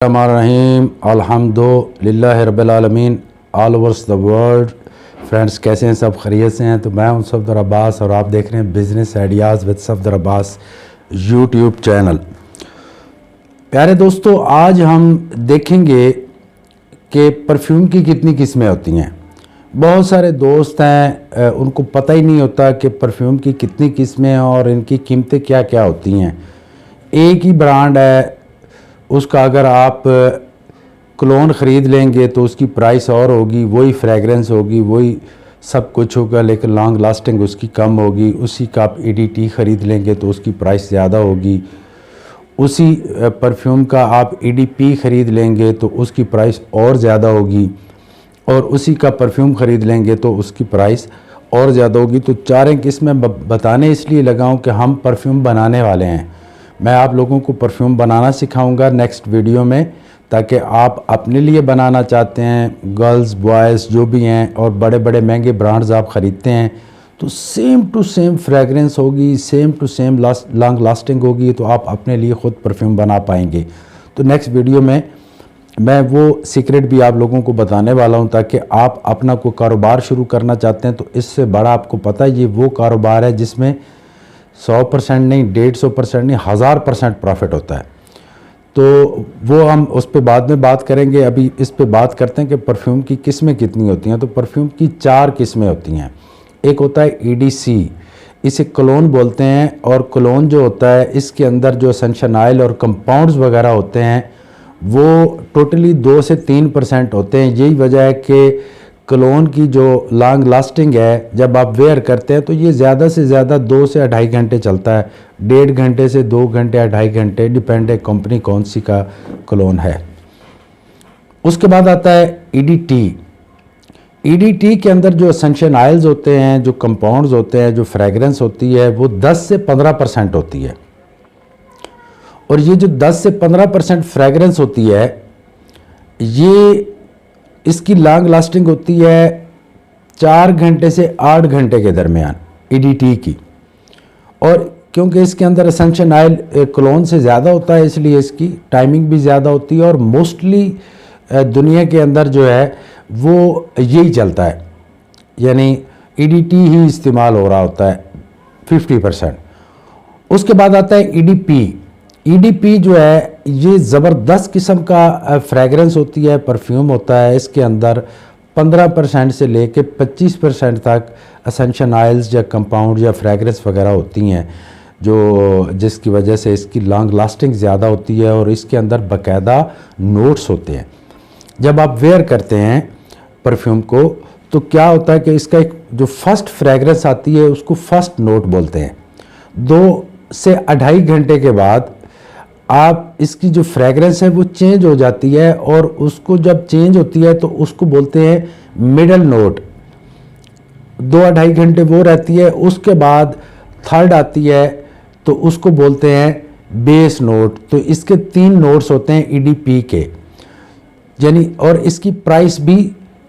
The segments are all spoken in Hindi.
रहीम अल्हम्दुलिल्लाहि रब्बिल आलमीन all overs the world. Friends, कैसे हैं? सब खैरियत से हैं? तो मैं हूं सफदर अब्बास और आप देख रहे हैं business ideas with Safdar Abbas YouTube channel. प्यारे दोस्तों, आज हम देखेंगे कि परफ्यूम की कितनी किस्में होती हैं। बहुत सारे दोस्त हैं उनको पता ही नहीं होता कि परफ्यूम की कितनी किस्में हैं और इनकी कीमतें क्या क्या होती हैं। एक ही ब्रांड है, उसका अगर आप क्लोन ख़रीद लेंगे तो उसकी प्राइस और होगी, वही फ्रेगरेंस होगी, वही सब कुछ होगा, लेकिन लॉन्ग लास्टिंग उसकी कम होगी। उसी का आप EDT ख़रीद लेंगे तो उसकी प्राइस ज़्यादा होगी। उसी परफ्यूम का आप EDP ख़रीद लेंगे तो उसकी प्राइस और ज़्यादा होगी, और उसी का परफ्यूम ख़रीद लेंगे तो उसकी प्राइस और ज़्यादा होगी। तो चारें किस्में बताने इसलिए लगाऊं कि हम परफ्यूम बनाने वाले हैं। मैं आप लोगों को परफ्यूम बनाना सिखाऊंगा नेक्स्ट वीडियो में, ताकि आप अपने लिए बनाना चाहते हैं, गर्ल्स बॉयज़ जो भी हैं, और बड़े बड़े महंगे ब्रांड्स आप ख़रीदते हैं तो सेम टू सेम फ्रेगरेंस होगी, same to same long lasting होगी, तो आप अपने लिए ख़ुद परफ्यूम बना पाएंगे। तो नेक्स्ट वीडियो में मैं वो सीक्रेट भी आप लोगों को बताने वाला हूं, ताकि आप अपना कोई कारोबार शुरू करना चाहते हैं तो इससे बड़ा आपको पता है ये वो कारोबार है जिसमें 100% नहीं, 150% नहीं, 1000% प्रॉफिट होता है। तो वो हम उस पर बाद में बात करेंगे। अभी इस पे बात करते हैं कि परफ्यूम की किस्में कितनी होती हैं। तो परफ्यूम की 4 किस्में होती हैं। एक होता है EDC, इसे क्लोन बोलते हैं, और क्लोन जो होता है इसके अंदर जो एसेंशियल ऑयल और कंपाउंड्स वगैरह होते हैं वो टोटली 2 से 3% होते हैं। यही वजह है कि क्लोन की जो लॉन्ग लास्टिंग है, जब आप वेयर करते हैं तो ये ज़्यादा से ज़्यादा 2 से 2.5 घंटे चलता है, 1.5 घंटे से 2 घंटे, 2.5 घंटे, डिपेंड है कंपनी कौन सी का क्लोन है। उसके बाद आता है EDT। EDT के अंदर जो एसेंशियल ऑयल्स होते हैं, जो कंपाउंड्स होते हैं, जो फ्रेगरेंस होती है वो 10 से 15% होती है। और ये जो 10 से 15% फ्रेगरेंस होती है, ये इसकी लॉन्ग लास्टिंग होती है 4 घंटे से 8 घंटे के दरमियान EDT की। और क्योंकि इसके अंदर एसेंशियल ऑयल क्लोन से ज़्यादा होता है, इसलिए इसकी टाइमिंग भी ज़्यादा होती है। और मोस्टली दुनिया के अंदर जो है वो यही चलता है, यानी EDT ही इस्तेमाल हो रहा होता है 50%। उसके बाद आता है EDP। EDP जो है ये ज़बरदस्त किस्म का फ्रेगरेंस होती है, परफ्यूम होता है। इसके अंदर 15% से लेके 25% तक एसेंशियल ऑयल्स या कंपाउंड या फ्रेगरेंस वगैरह होती हैं, जो जिसकी वजह से इसकी लॉन्ग लास्टिंग ज़्यादा होती है। और इसके अंदर बाकायदा नोट्स होते हैं। जब आप वेयर करते हैं परफ्यूम को तो क्या होता है कि इसका एक जो फर्स्ट फ्रेगरेंस आती है उसको फर्स्ट नोट बोलते हैं। 2 से 2.5 घंटे के बाद आप इसकी जो फ्रेगरेंस है वो चेंज हो जाती है, और उसको जब चेंज होती है तो उसको बोलते हैं मिडल नोट। 2-2.5 घंटे वो रहती है। उसके बाद थर्ड आती है तो उसको बोलते हैं बेस नोट। तो इसके 3 नोट्स होते हैं EDP के, यानी, और इसकी प्राइस भी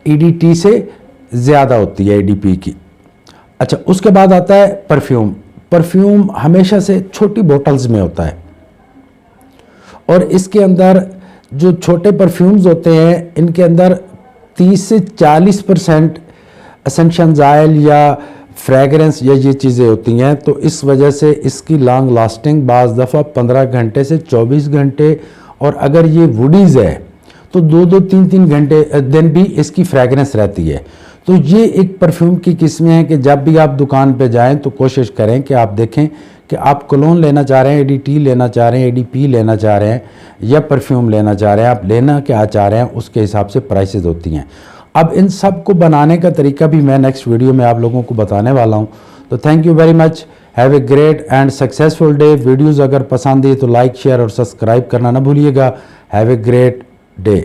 EDT से ज़्यादा होती है EDP की। अच्छा, उसके बाद आता है परफ्यूम। परफ्यूम हमेशा से छोटी बोतल्स में होता है, और इसके अंदर जो छोटे परफ्यूम्स होते हैं इनके अंदर 30 से 40% एसेंशियल ऑयल या फ्रेगरेंस या ये चीज़ें होती हैं। तो इस वजह से इसकी लॉन्ग लास्टिंग बाज़ दफ़ा 15 घंटे से 24 घंटे, और अगर ये वुडीज़ है तो 2-2, 3-3 घंटे दिन भी इसकी फ्रेगरेंस रहती है। तो ये एक परफ्यूम की किस्में हैं कि जब भी आप दुकान पे जाएं तो कोशिश करें कि आप देखें कि आप क्लोन लेना चाह रहे हैं, EDT लेना चाह रहे हैं, EDP लेना चाह रहे हैं, या परफ्यूम लेना चाह रहे हैं, आप लेना क्या चाह रहे हैं, उसके हिसाब से प्राइसेस होती हैं। अब इन सब को बनाने का तरीका भी मैं नेक्स्ट वीडियो में आप लोगों को बताने वाला हूं। तो thank you very much, have a great and successful day. Videos अगर पसंद है तो लाइक, शेयर और सब्सक्राइब करना ना भूलिएगा। Have a great day.